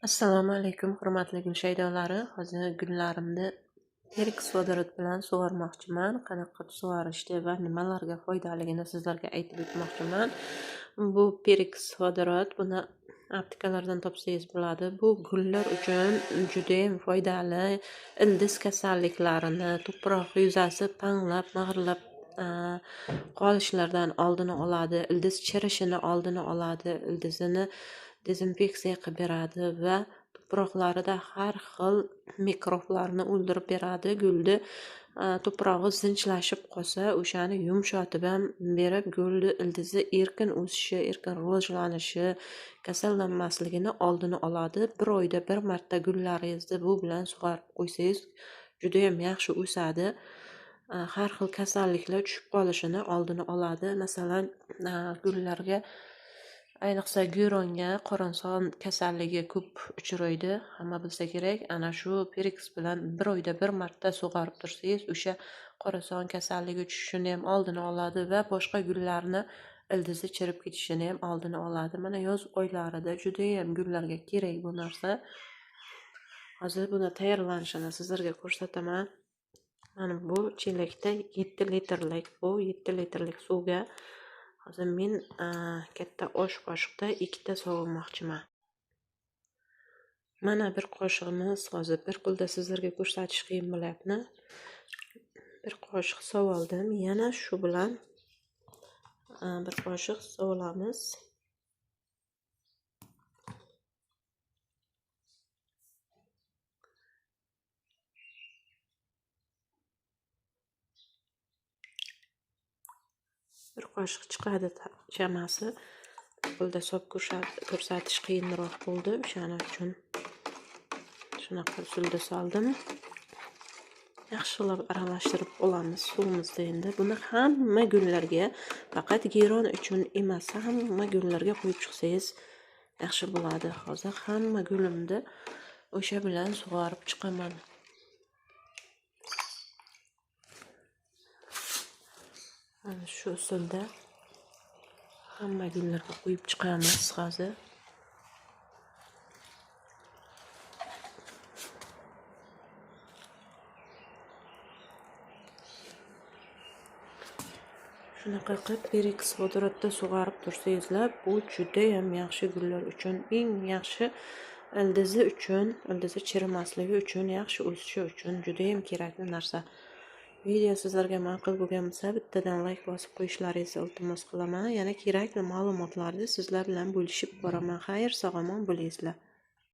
Assalomu alaykum, hurmatli gul shaydolari. Hozir gullarimni perks vodorod bilan sug'ormoqchiman. Qanaqa qilib sug'orishni va nimalarga foydaligini sizlarga aytib o'tmoqchiman. Bu perks vodorod, buni aptekalardan topsangiz bo'ladi. Bu gullar uchun juda ham foydali. Ildiz kasalliklarini, tuproq yuzasi panglab, mag'irlab qolishlardan oldini oladi, ildiz chirishini oldini oladi, ildizini dezinfeksiya qilib beradi va tuproqlarida har xil mikroblarni o'ldirib beradi. Gulni tuprog'i zinchlashib qolsa, o'shani yumshatib ham berib, gulni ildizi erkin o'sishi, erkin rivojlanishi, kasallanmasligini oldini oladi. Bir oyda bir marta gullaringizni bu bilan sug'orib qo'ysangiz, juda ham yaxshi o'sadi. Har xil kasalliklar tushib qolishini oldini oladi. Masalan, gullarga ayniqsa guronga qorinson kasalligi ko'p uchraydi. Hamma bilsa kerak, ana shu perks bilan bir oyda bir marta sug'orib tursangiz, o'sha qorinson kasalligi tushishini ham oldini oladi va boshqa gullarni ildizi chirib ketishini ham oldini oladi. Mana yoz oylarida juda ham gullarga kerak bu narsa. Hozir buni tayyorlanishini sizlarga ko'rsataman. Mana bu chelakda 7 litrlik, bu 7 litrlik suvga hozir men katta osh qoshiqda 2 ta sovurmoqchiman. Mana bir qoshiqimiz, hozir bir qo'lda sizlarga ko'rsatish qiyin bo'lyapti. Bir qoshiq sovoldim. Yana shu bilan bir qoshiq sovulamiz. Bir qoshiq chiqadi chamasi. Qo'lda solib ko'rsatish qiyinroq bo'ldi. O'shaning uchun shunaqa usulda soldim. Yaxshilab aralashtirib olamiz suvimizni endi. Buni hamma gullarga, faqat giron uchun emas, hamma gullarga qo'yib chiqsangiz yaxshi bo'ladi. Hozir hamma gulimni o'sha bilan sug'orib chiqaman. Mana shu usulda hamma gullarga qo'yib chiqamiz hozir. Shunaqa qilib perks vodorodda sug'orib tursangizlar, bu juda ham yaxshi gullar uchun, eng yaxshi ildizi uchun, ildizi chirimasligi uchun, yaxshi o'sishi uchun juda ham kerakli narsa. Video sizlarga ma'qul bo'lgan bo'lsa, bittadan like bosib qo'yishlaringizni iltimos qilaman. Yana kerakli ma'lumotlarni sizlar bilan bo'lishib boraman. Xayr, sog' omon bo'lingizlar.